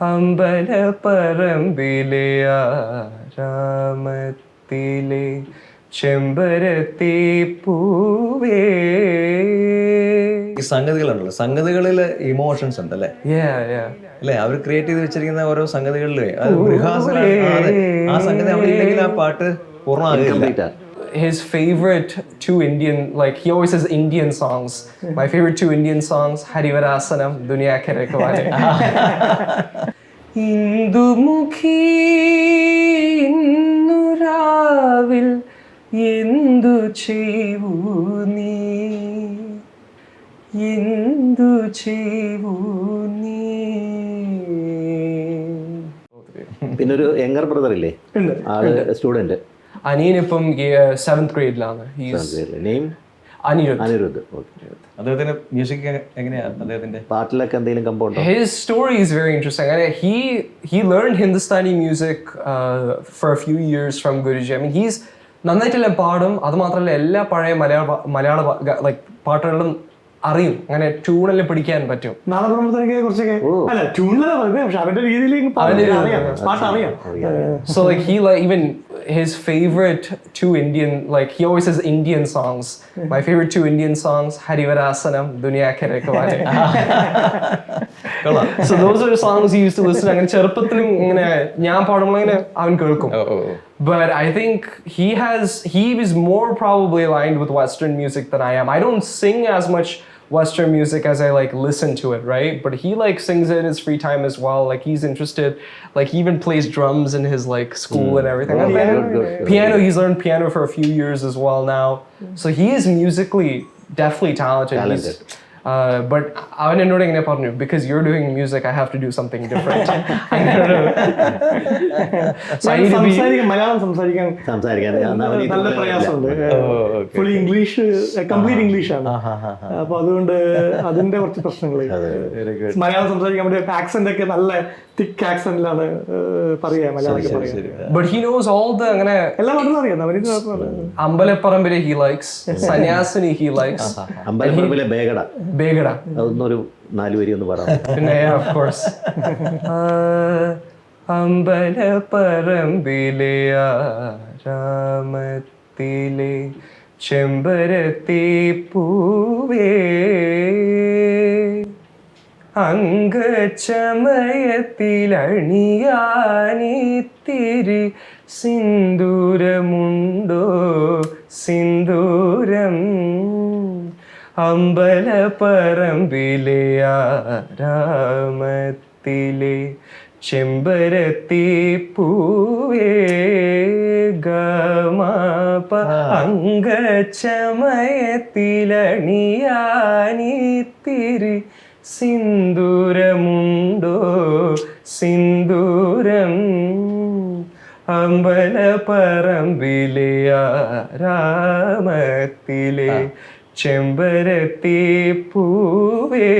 അമ്പലപ്പറമ്പിലെ ആരാമത്തിലെ ചെമ്പരത്തി പൂവേ. ഈ സംഗതികളുണ്ടല്ലോ, സംഗതികളില് ഇമോഷൻസ് ഉണ്ട് അല്ലേ? അല്ലേ, അവർ ക്രിയേറ്റ് ചെയ്ത് വെച്ചിരിക്കുന്ന ഓരോ സംഗതികളിലേ അത് ആ സംഗതി അവിടെ ഇല്ലെങ്കിൽ ആ പാട്ട് പൂർണ്ണമാകില്ല. His favorite two Indian, like he always says Indian songs. My favorite two Indian songs, Harivarasanam, Duniya Ke Rakhwale. Indumukhi innuravil endu cheevu nee. പിന്നൊരു യങ്ങർ ബ്രദർ ഇല്ലേ, ആള് സ്റ്റുഡന്റ്? അനിയനിപ്പം 7th ഗ്രേഡിലാണ്. നെയിം അനിരുദ്ധ്. അദ്ദേഹത്തിന്റെ മ്യൂസിക് എങ്ങനെയാണ്? അദ്ദേഹത്തിന്റെ പാട്ടിലൊക്കെ എന്തെങ്കിലും കമ്പൗണ്ടോ? His story is very interesting. He learned Hindustani music for a few years from Guruji. I mean, he's നന്നായിട്ടെല്ലാം പാടും. അത് മാത്രമല്ല എല്ലാ പഴയ മലയാള ലൈക്ക് പാട്ടുകളും അറിയും. അങ്ങനെ ട്യൂണെല്ലാം പിടിക്കാൻ പറ്റും. So like he like even his favorite two Indian, like he always says Indian songs. My favorite two Indian songs, Harivarasanam, Duniya Ke Rakhwale. So those are the songs he used to listen. അങ്ങനെ ചെറുപ്പത്തിലും ഇങ്ങനെ ഞാൻ പാടുമ്പോൾ ഇങ്ങനെ അവൻ കേൾക്കും. But I think he is more probably aligned with Western music than I am. I don't sing as much Western music as I like listen to it, right? But he like sings it in his free time as well. Like he's interested, like he even plays drums in his like school and everything. Piano, he's learned piano for a few years as well now. So he is musically definitely talented. But അവൻ എന്നോട് ഇങ്ങനെ പറഞ്ഞു, because you're doing music, I have to do something different. Malayalam സംസാരിക്കാൻ നല്ല പ്രയാസമുണ്ട്. Full English, complete ഇംഗ്ലീഷാണ്. അപ്പൊ അതുകൊണ്ട് അതിന്റെ കുറച്ച് പ്രശ്നങ്ങൾ. മലയാളം സംസാരിക്കാൻ വേണ്ടി ആക്സെന്റ് ഒക്കെ നല്ല തിക്ക് ആക്സെന്റിലാണ് പറയാ Malayalam. But he knows all the അങ്ങനെ എല്ലാം പാട്ടും അറിയാം. അമ്പലപ്പറമ്പിലെ he likes, സന്യാസിനി he likes, അമ്പലപ്പറമ്പിലെ ബേഗട അതൊന്നൊരു 4 വരി ഒന്ന് പറയാം. പിന്നെ of course. അമ്പലപ്പറമ്പിലെ ആരാമത്തിലെ ചെമ്പരത്തി പൂവേ, അംഗചമയത്തിലണിയാനിത്തിരി സിന്ദൂരമുണ്ടോ സിന്ദൂരം. അമ്പലപ്പറമ്പിലെ ആരാമത്തിലെ ചെമ്പരത്തി പൂവേ, ഗമപ അംഗചമയത്തിലണിയാനിത്തിരി സിന്ദൂരമുണ്ടോ സിന്ദൂരം. അമ്പലപ്പറമ്പിലെ ആരാമത്തിലെ ചെമ്പരത്തി പൂവേ.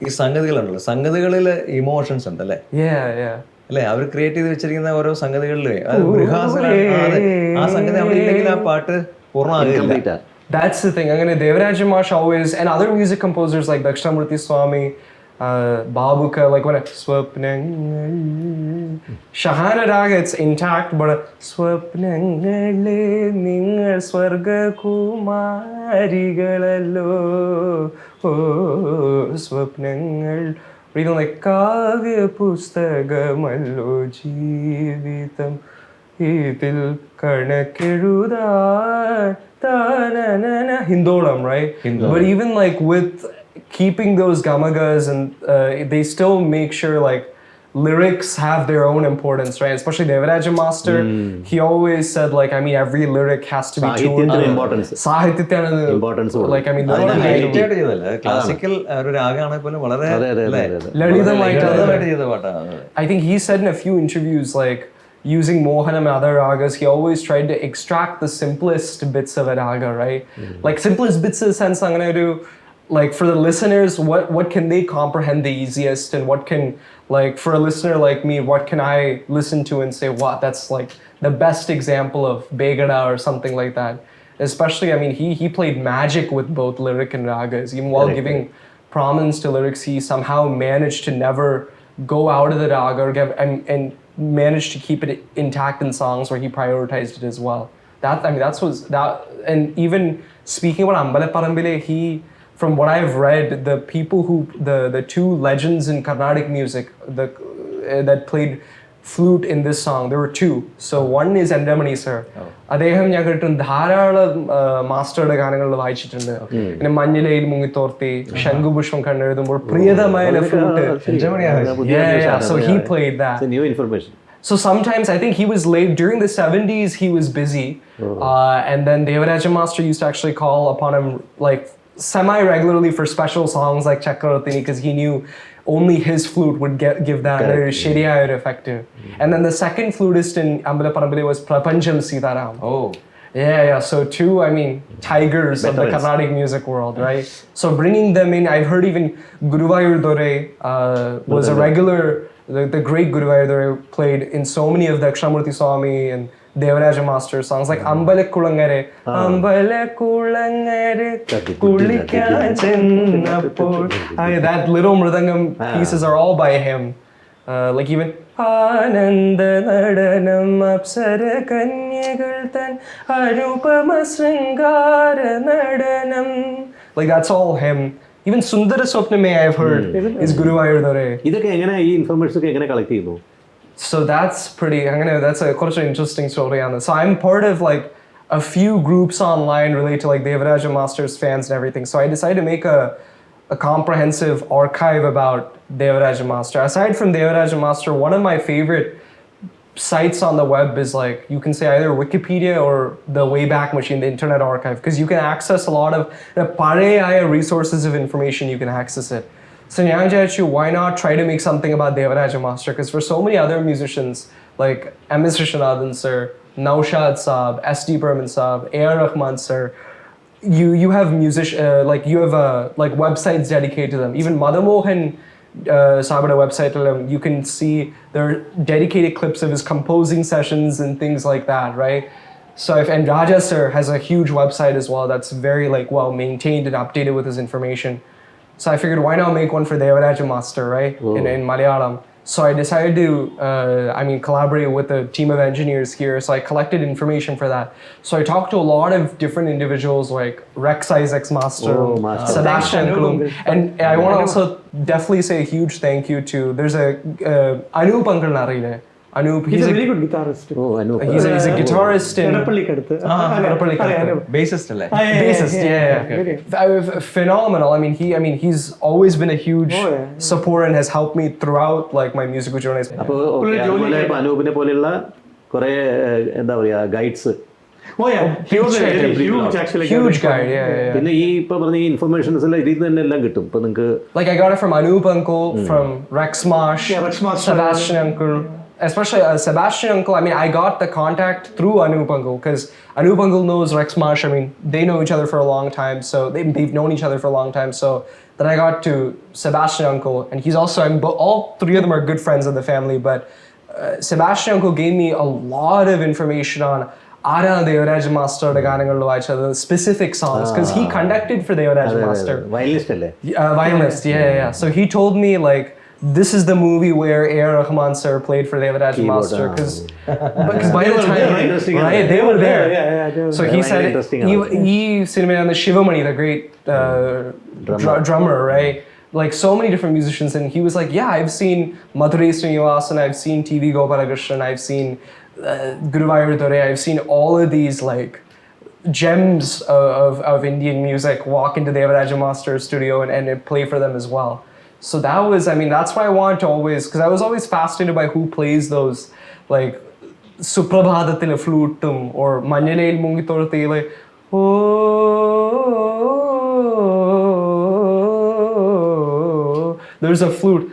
ഈ സംഗതികളുണ്ടല്ലോ, സംഗതികളില് ഇമോഷൻസ് ഉണ്ട് അല്ലേ? അല്ലേ, അവർ ക്രിയേറ്റ് ചെയ്ത് വെച്ചിരിക്കുന്ന ഓരോ സംഗതികളിലേ അത് ആ സംഗതി അവിടെ ഇല്ലെങ്കിൽ ആ പാട്ട് പൂർണ്ണമാകില്ല. That's the thing. അങ്ങനെ ദേവരാജ മാഷ് always, and other music composers like Dakshinamurthy Swami, Babuka, like when സ്വപ്നങ്ങൾ, ഷഹാന രാഗ it's intact, but സ്വപ്നങ്ങളെ നിങ്ങൾ സ്വർഗകുമാരികളല്ലോ, ഓ സ്വപ്നങ്ങൾ, reading like കാവ്യ പുസ്തകമല്ലോ ജീവിതം, ഇതിൽ കണക്കെഴുതാൻ Hindolam, right? But even like with keeping those gamagas and they still make sure like lyrics have their own importance, right? Especially Devaraja Master, he always said like, I mean, every lyric has to be tuned. Sahityathana importance. Like I mean, classical ഒരു രാഗമാണ് പോലും വളരെ ലളിതമായിട്ട് ചെയ്ത പാട്ടാണ്. I think he said in a few interviews like using Mohanam and other ragas, he always tried to extract the simplest bits of a raga, right? Like simplest bits in the sense, I'm gonna do like for the listeners, what can they comprehend the easiest, and what can, like for a listener like me, what can I listen to and say, wow, that's like the best example of Begada or something like that. Especially, I mean, he played magic with both lyric and ragas, even while giving prominence to lyrics, he somehow managed to never go out of the raga or and managed to keep it intact in songs where he prioritized it as well. And even speaking about Ambalaparambile, he, from what I've read, the people who, the two legends in Carnatic music that played flute in this song, there were two. So one is Endamani sir. അദ്ദേഹം ഞാൻ കേട്ടിട്ടുണ്ട് ധാരാളം മാസ്റ്ററുടെ ഗാനങ്ങളിൽ വായിച്ചിട്ടുണ്ട്. പിന്നെ മഞ്ഞിലയിൽ മുങ്ങിത്തോർത്തി, ശംഖുപുഷ്പം കണ്ടെഴുതുമ്പോൾ പ്രിയതമായ flute. So he played that. It's a new information. So sometimes I think he was late during the 70s. He was busy, and then Devaraja Master used to actually call upon him like semi-regularly for special songs like Chakravartini, because he knew only his flute would give that shiriyaya effective. And then the second flutist in Ambalaparambile was Prapancham Sitaram. Oh. Yeah. So two, I mean, tigers of the Carnatic music world, right? So bringing them in, I've heard even Guruvayur Dore was a regular. The great Guruvayur Dore played in so many of the Akshamurthy Swami and Devaraja Master songs like Ambalakulangare, Ambalakulangare, Kulikkan Chennappol. That little mridangam pieces are all by him. Like even Ananda Nadanam Apsara Kanyagal Tan Arupama Sringara Nadanam. Like that's all him. Even Sundara Swapname I've heard is Guruvayur Dore. ഇതൊക്കെ എങ്ങനെ ഈ information ഒക്കെ എങ്ങനെ collect ചെയ്യുന്നു? So that's that's a quite an interesting story on this. So I'm part of like a few groups online related to like Devaraja Master's fans and everything. So I decided to make a comprehensive archive about Devaraja Master. Aside from Devaraja Master, one of my favorite sites on the web is like, you can say either Wikipedia or the Wayback Machine, the Internet Archive, because you can access a lot of the pareyaya resources of information. You can access it. So Nyanjachu, why not try to make something about Devaraja Master? Because for so many other musicians like M.S. Rishanathan sir, Naushad Saab, S.D. Burman Saab, A.R. Rahman sir, you have like websites dedicated to them. Even Madamohan Sabada website, you can see there are dedicated clips of his composing sessions and things like that, right? So and Raja sir has a huge website as well that's very like well maintained and updated with his information. So I figured, why not make one for Devaraja Master, right? In Malayalam. So I decided to, collaborate with a team of engineers here. So I collected information for that. So I talked to a lot of different individuals like Rex Isaac's master, Sebastian Klum. And I want to also definitely say a huge thank you to, there's a Anup Uncle Narile. Anup, he's a very good guitarist. Anup. He's a guitarist in Bassist alle. Bassist, phenomenal. He's always been a huge support and has helped me throughout like my musical journey. അപ്പോൾ അതുപോലെ അനൂപിനെ പോലെയുള്ള കുറെ എന്താ പറയാ guides. Huge guide, പിന്നെ ഈ ഇപ്പൊ പറഞ്ഞ ഈ ഇൻഫർമേഷൻസ് എല്ലാം ഇതിൽ തന്നെ എല്ലാം കിട്ടും. ഇപ്പൊ നിങ്ങൾക്ക് like I got it from Anup Uncle, from Rex Marsh, Sebastian Uncle. Especially Sebastian Uncle, I got the contact through Anup Uncle because Anup Uncle knows Rex Marsh. They know each other for a long time, so they've known each other for a long time. So then I got to Sebastian Uncle, and he's also, all three of them are good friends of the family, but Sebastian Uncle gave me a lot of information on Devaraja Master, the specific songs, because he conducted for Devaraja Master. Violinist alle? Violinist, yeah. So he told me like, this is the movie where A.R. Rahman sir played for Devaraja Master, because by the time they were there. So he said he cinema on the Shivamani, the great drummer, right? Like so many different musicians, and he was like, yeah, I've seen Madurai Srinivasan, I've seen T.V. Gopalakrishnan, I've seen Guruvayur Dore, I've seen all of these like gems of Indian music walk into Devaraja Master's studio and play for them as well. So that was, that's why I wanted to always, because I was always fascinated by who plays those, like, Suprabhadathile flutum or Manyalayil Mungithorathile. There's a flute.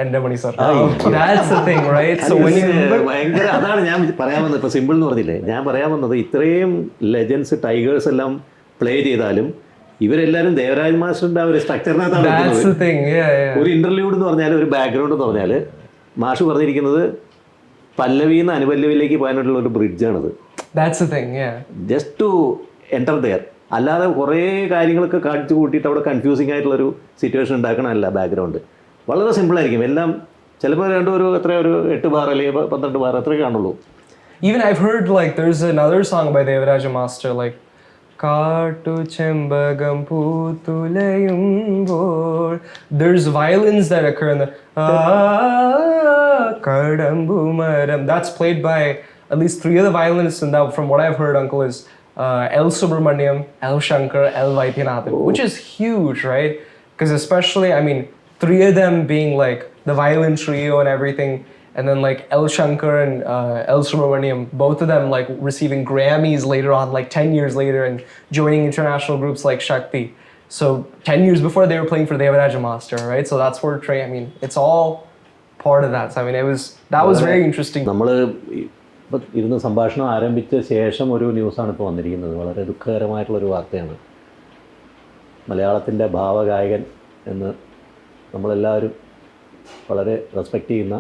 Endamani sir. That's the thing, right? So when you ഭയങ്കര അതാണ് ഞാൻ പറയാൻ വന്നത്. ഇപ്പൊ simple എന്ന് പറഞ്ഞില്ലേ, ഞാൻ പറയാൻ വന്നത് ഇത്രയും ലെജൻസ് ടൈഗേഴ്സ് എല്ലാം പ്ലേ ചെയ്താലും ഇവരെല്ലാരും ദേവരാജ് മാസ്റ്ററിന്റെ ആ ഒരു സ്ട്രക്ചറിനകത്താണ്. ഒരു ഇന്റർലൂഡ് എന്ന് പറഞ്ഞാൽ, ഒരു ബാക്ക്ഗ്രൗണ്ട് എന്ന് പറഞ്ഞാൽ മാഷ് പറഞ്ഞിരിക്കുന്നത് പല്ലവിന്ന് അനുപല്ലവിയിലേക്ക് പോകാനായിട്ടുള്ള ഒരു ബ്രിഡ്ജാണിത്. That's the thing, yeah. Just to enter there. അല്ലാതെ കുറേ കാര്യങ്ങളൊക്കെ കാണിച്ചു കൂട്ടിയിട്ട് അവിടെ കൺഫ്യൂസിങ് ആയിട്ടുള്ളൊരു സിറ്റുവേഷൻ ഉണ്ടാക്കണമല്ല ബാക്ക്ഗ്രൗണ്ട്. വളരെ സിമ്പിളായിരിക്കും എല്ലാം. ചിലപ്പോൾ ഒരു 8 ബാർ അല്ലെങ്കിൽ 12 ബാർ അത്രയൊക്കെ കാണുള്ളൂ. Even I've heard like there's another song by Devaraja Master like Kaattu Chembagam Pootulayumbol. There's violins that occur in the Kadambu Maram. That's played by at least 3 of the violinists, and that from what I've heard, Uncle, is L. Subramaniam, L. Shankar, L. Vaidyanathan, which is huge, right? Because especially, I mean, 3 of them being like the violin trio and everything, and then like L. Shankar and L. Subramaniam, both of them like receiving Grammys later on, like 10 years later, and joining international groups like Shakti. So 10 years before they were playing for Devaraja Master, right? So that's where I mean, it's all part of that. So I mean, that was very interesting. നമ്മൾ ഇപ്പോൾ ഇരുന്ന് സംഭാഷണം ആരംഭിച്ച ശേഷം ഒരു ന്യൂസാണ് ഇപ്പോൾ വന്നിരിക്കുന്നത്. വളരെ ദുഃഖകരമായിട്ടുള്ളൊരു വാർത്തയാണ്. മലയാളത്തിൻ്റെ ഭാവഗായകൻ എന്ന് നമ്മളെല്ലാവരും വളരെ റെസ്പെക്റ്റ് ചെയ്യുന്ന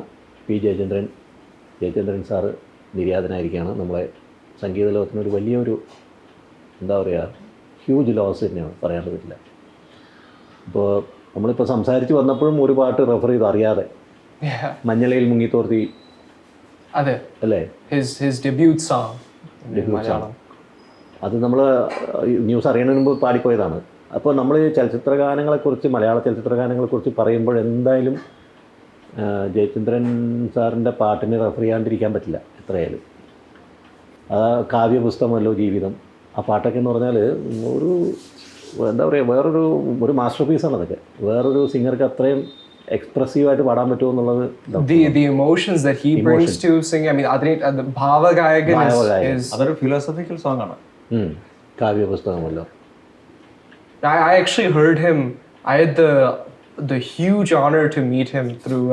പി ജയചന്ദ്രൻ സാറ് നിര്യാതനായിരിക്കുകയാണ്. നമ്മളെ സംഗീത ലോകത്തിനൊരു വലിയൊരു എന്താ പറയുക ഹ്യൂജ് ലോസ് തന്നെയാണ്, പറയാണ്ട് പറ്റില്ല. ഇപ്പോൾ നമ്മളിപ്പോൾ സംസാരിച്ച് വന്നപ്പോഴും ഒരു പാട്ട് റെഫർ ചെയ്ത് അറിയാതെ മഞ്ഞളയിൽ മുങ്ങിത്തോർത്തി അല്ലേ, his debut song in Malayalam. അത് നമ്മൾ ന്യൂസ് അറിയുന്നതിന് മുമ്പ് പാടിപ്പോയതാണ്. അപ്പോൾ നമ്മൾ ചലച്ചിത്രഗാനങ്ങളെക്കുറിച്ച്, മലയാള ചലച്ചിത്രഗാനങ്ങളെക്കുറിച്ച് പറയുമ്പോൾ എന്തായാലും ജയചന്ദ്രൻ സാറിൻ്റെ പാട്ടിന് റെഫർ ചെയ്യാണ്ടിരിക്കാൻ പറ്റില്ല എത്രയായാലും. ആ കാവ്യപുസ്തകമല്ലോ ജീവിതം, ആ പാട്ടൊക്കെ എന്ന് പറഞ്ഞാൽ ഒരു എന്താ പറയുക വേറൊരു മാസ്റ്റർ പീസാണ് അതൊക്കെ. വേറൊരു സിംഗർക്ക് അത്രയും എക്സ്പ്രസീവായിട്ട് പാടാൻ പറ്റുമോ എന്നുള്ളത്. The emotions that he brings to singing, I mean, the Bhavagayagan is അതൊരു ഫിലോസഫിക്കൽ സോങ് ആണ്. കാവ്യപുസ്തകമല്ലോ. I actually heard him. I had the huge honor to meet him through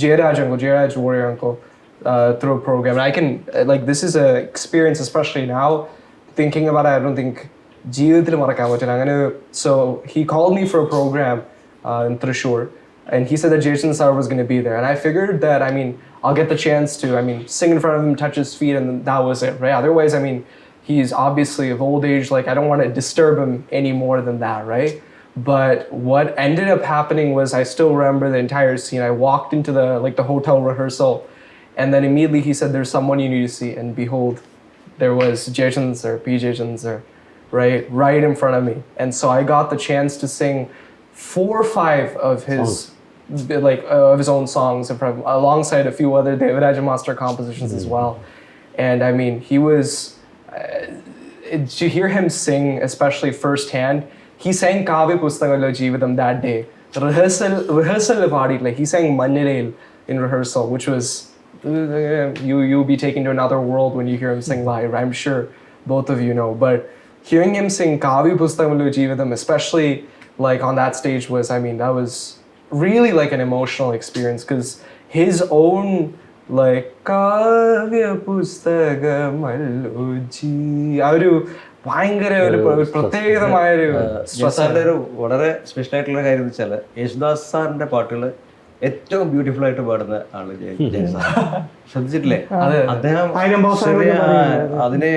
Jayaraj Warrior Uncle, through a program. And I can like this is a experience, especially now thinking about it. I don't think ജീവിതത്തിൽ മറക്കാൻ പറ്റില്ല അങ്ങനെ. So he called me for a program in Thrissur, and he said that Jason Sar was going to be there, and I figured that, I mean, I'll get the chance to, I mean, sing in front of him, touch his feet, and that was it, right? Otherwise, I mean, he's obviously of old age, like I don't want to disturb him any more than that, right? But what ended up happening was I still remember the entire scene. I walked into the hotel rehearsal, and then immediately he said, "There's someone you need to see," and behold, there was Jason Sir, P. Jason Sir, right in front of me. And so I got the chance to sing 4 or 5 of his of his own songs alongside a few other Devaraja Master compositions as well. And I mean, he was to hear him sing, especially firsthand. He sang Kavya Pustakamalo Jeevitham that day. Rehearsal party, like he sang Manniril in rehearsal, which was you'll be taken to another world when you hear him sing live. I'm sure both of you know. But hearing him sing Kavya Pustakamalo Jeevitham, especially like on that stage, was, I mean, that was really like an emotional experience, because his own like Kavya Pustakamalo ഒരു ഭയങ്കര ഒരു പ്രത്യേകതമായ ഒരു സാറിന്റെ ഒരു വളരെ special ആയിട്ടുള്ള കാര്യം എന്ന് വെച്ചാൽ യേശുദാസ് സാറിന്റെ പാട്ടുകൾ ഏറ്റവും ബ്യൂട്ടിഫുൾ ആയിട്ട് പാടുന്ന ആള് ജയൻ സാർ. ശ്രദ്ധിച്ചിട്ടില്ലേ? അദ്ദേഹം അതിനെ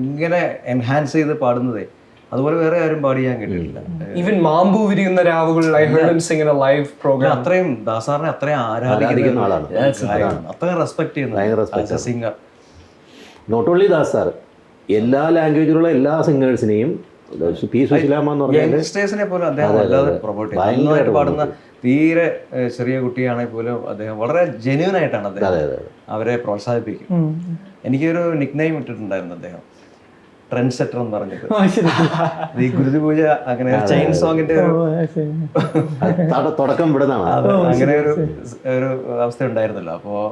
ഇങ്ങനെ എൻഹാൻസ് ചെയ്ത് പാടുന്നതേ അതുപോലെ വേറെ ആരും പാടി ഞാൻ കേട്ടിട്ടില്ല. ഈവൻ മാമ്പൂ വിരിയുന്ന രാവുകൾ, I heard him sing in a live program. അത്രയും ദാസാറിനെ അത്രയും ആരാധിക്കുന്ന ആളാണ്, അത്രയും റെസ്പെക്ട് ചെയ്യുന്ന singer. Not only Das sir, എല്ലാ ലാംഗ്വേജിലുള്ള എല്ലാ സിംഗേഴ്സിനെയും പി സുശീലാമ്മ എന്ന് പറഞ്ഞാൽ യങ്സ്റ്റേഴ്സിനെ പോലും അദ്ദേഹം വല്ലാതെ പ്രൊമോട്ട് ചെയ്യുന്നത്. പാടുന്ന തീരെ ചെറിയ കുട്ടിയാണെങ്കിൽ പോലും അദ്ദേഹം വളരെ ജെന്യൂൻ ആയിട്ടാണ് അദ്ദേഹം അവരെ പ്രോത്സാഹിപ്പിക്കും. എനിക്കൊരു നിക് നെയിം ഇട്ടിട്ടുണ്ടായിരുന്നു അദ്ദേഹം, ട്രെൻഡ് സെറ്റർ എന്ന് പറഞ്ഞിട്ട്. ഈ ഗുരുതി പൂജ അങ്ങനെ ചൈൻ സോങ്ങിന്റെ തുടക്കം വിടുന്നതാണ്. അങ്ങനെ ഒരു അവസ്ഥ ഉണ്ടായിരുന്നല്ലോ. അപ്പോൾ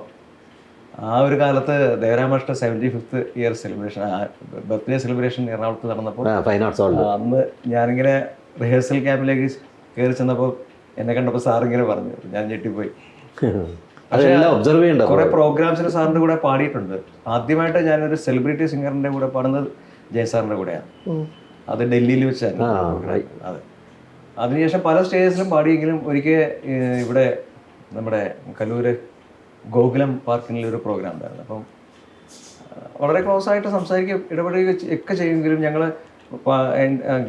ആ ഒരു കാലത്ത് ദേവരാമാഷ്ട 75th year celebration, birthday celebration എറണാകുളത്ത് നടന്നപ്പോൾ അന്ന് ഞാനിങ്ങനെ റിഹേഴ്സൽ ക്യാമ്പിലേക്ക് കയറി ചെന്നപ്പോൾ എന്നെ കണ്ടപ്പോൾ സാറിങ്ങനെ പറഞ്ഞു, ഞാൻ ഞെട്ടിപ്പോയി. കുറെ പ്രോഗ്രാംസിന് സാറിന്റെ കൂടെ പാടിയിട്ടുണ്ട്. ആദ്യമായിട്ട് ഞാനൊരു സെലിബ്രിറ്റി സിംഗറിന്റെ കൂടെ പാടുന്നത് ജയസാറിന്റെ കൂടെയാണ്. അത് ഡൽഹിയിൽ വെച്ചായിരുന്നു. അതെ, അതിനുശേഷം പല സ്റ്റേജസിലും പാടിയെങ്കിലും ഒരിക്കൽ ഇവിടെ നമ്മുടെ കല്ലൂര് ഗോകുലം പാർക്കിൽ ഒരു പ്രോഗ്രാം ഉണ്ടായിരുന്നു. അപ്പം വളരെ ക്ലോസ് ആയിട്ട് സംസാരിക്കുക ഇടപെടുക ഒക്കെ ചെയ്യുമെങ്കിലും ഞങ്ങൾ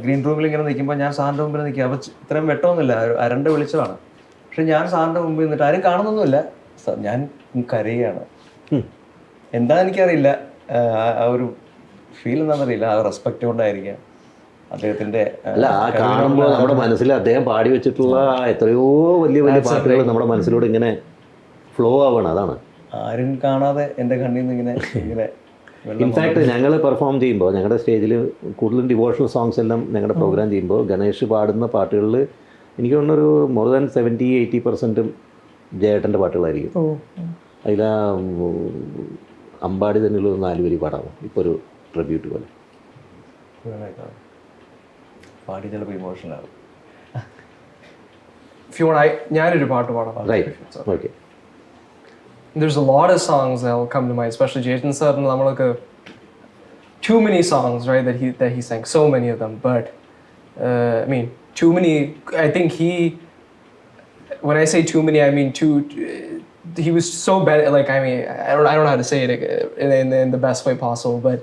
ഗ്രീൻ റൂമിൽ ഇങ്ങനെ നിൽക്കുമ്പോൾ ഞാൻ സാറിൻ്റെ മുമ്പിൽ നിൽക്കുക. അപ്പോൾ ഇത്രയും വെട്ടമൊന്നുമില്ല, അരണ്ട വെളിച്ചമാണ്. പക്ഷെ ഞാൻ സാറിൻ്റെ മുമ്പിൽ നിന്നിട്ട് ആരും കാണുന്നൊന്നുമില്ല, ഞാൻ കരയുകയാണ്. എന്താ എനിക്കറിയില്ല, ആ ഒരു ഫീൽ എന്താണെന്നറിയില്ല, ആ റെസ്പെക്റ്റ് കൊണ്ടായിരിക്കാം അദ്ദേഹത്തിൻ്റെ. അല്ല, ആ കാണുമ്പോൾ നമ്മുടെ മനസ്സിൽ അദ്ദേഹം പാടി വെച്ചിട്ടുള്ള എത്രയോ വലിയ വലിയ പാട്ടുകൾ നമ്മുടെ മനസ്സിലൂടെ ഇങ്ങനെ ഫ്ലോ ആവണം. അതാണ് ആരും കാണാതെ എൻ്റെ കണ്ണിൽ നിന്ന് ഇങ്ങനെ ഇൻഫാക്ട് ഞങ്ങൾ പെർഫോം ചെയ്യുമ്പോൾ ഞങ്ങളുടെ സ്റ്റേജിൽ കൂടുതലും ഡിവോഷണൽ സോങ്സ് എല്ലാം ഞങ്ങളുടെ പ്രോഗ്രാം ചെയ്യുമ്പോൾ ഗണേഷ് പാടുന്ന പാട്ടുകളിൽ എനിക്ക് തോന്നുന്നൊരു മോർ ദാൻ 70-80% ജയേട്ടൻ്റെ പാട്ടുകളായിരിക്കും. അതിൽ അമ്പാടി തന്നെയുള്ള 4 വരി പാടാമോ ഇപ്പോൾ ഒരു ട്രിബ്യൂട്ട് പോലെ? പാടി ചിലപ്പോൾ ഇമോഷണൽ ആകും. ഞാനൊരു പാട്ട് പാടാം. Right, okay. There's a lot of songs that'll come to mind, especially Jason sir and namalukku too many songs, right, that he sang, so many of them. But I mean, too many. I think when I say too many, I mean he was so bad. Like, I mean, I don't know how to say it in the best way possible, but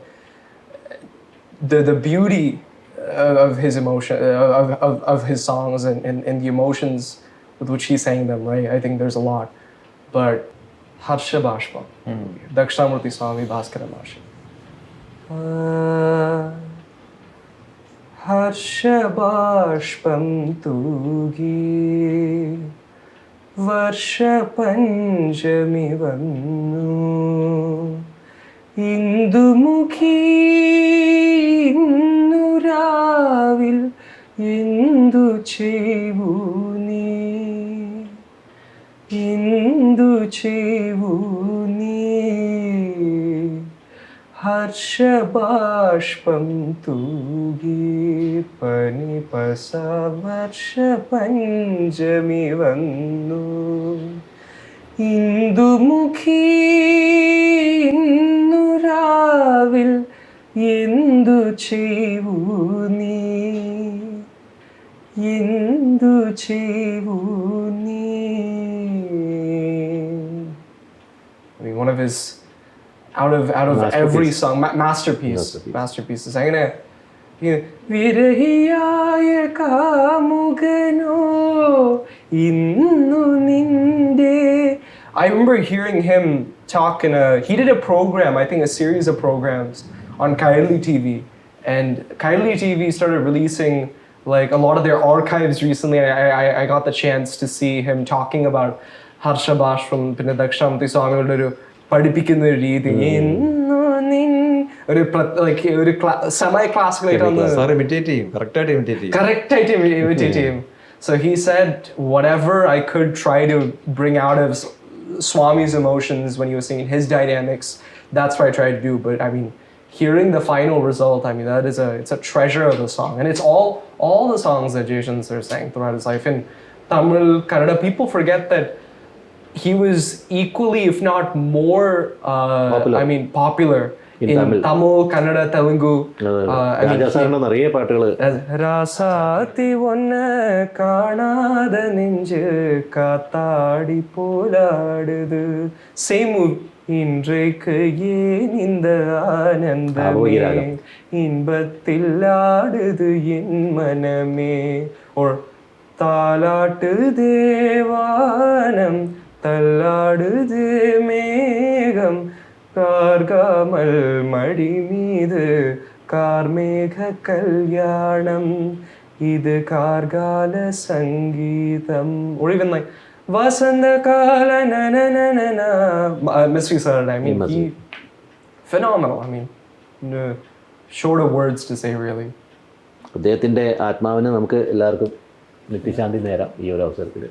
the beauty of his emotion, of his songs and the emotions with which he sang them, right? I think there's a lot. But Harsha Bashpa, Dakshinamurti Swami Bhaskara Mashi. Harsha Bashpam Tugi Varsha Panjami Vannu Indumukhi Innuravil Indu Chevuni Indu Chevuni Harsha Bashpam Tugi Pani Pasa Varsha Panjami Vannu Indumukhi Innuravil Indu Chevuni Indu Chevuni. I mean, one of his out of every song, masterpieces. I'm gonna Virahiyaya Kamugano Innu Ninde. I remember hearing him talk he did a program, I think a series of programs on Kairali TV, and Kairali TV started releasing like a lot of their archives recently. I got the chance to see him talking about Harsha Bashpam, പിന്നെ ദക്ഷിണാമൂർത്തി സ്വാമികളുടെ ഒരു പഠിപ്പിക്കുന്ന ഒരു രീതി, ഒരു semi classical കറക്റ്റായിട്ട് imitate ചെയ്യും. So he said whatever I could try to bring out of Swami's emotions when he was singing his dynamics, that's what I tried to do. But I mean, hearing the final result, I mean, it's a treasure of the song, and it's all the songs that Jason sir sang throughout his life. In Tamil, Kannada, people forget that he was equally, if not more, popular in Tamil, Kannada, Telugu. நிறைய பாட்டுகள். ராசாத்தி ஒன்ன காணாத நெஞ்சு காத்தாடி போலாடுது. Same move. இன்றைக்கு ஏன் இந்த ஆனந்தமே இன்பத்தில் ஆடுது என் மனமே. Or தாலாட்டு தேவானம் தள்ளாடுது மேகம் கார்காமல் மடி மீது கார்மேக கல்யாணம் இது கார்கால சங்கீதம். Or even like Vasanta Kala na na na na na. Mystery Sir, I mean, phenomenal. I mean, short of words to say, really. അദ്ദേഹത്തിൻ്റെ ആത്മാവിന് നമുക്ക് എല്ലാവർക്കും നിത്യശാന്തി നേരാം ഈ ഒരു അവസരത്തിൽ.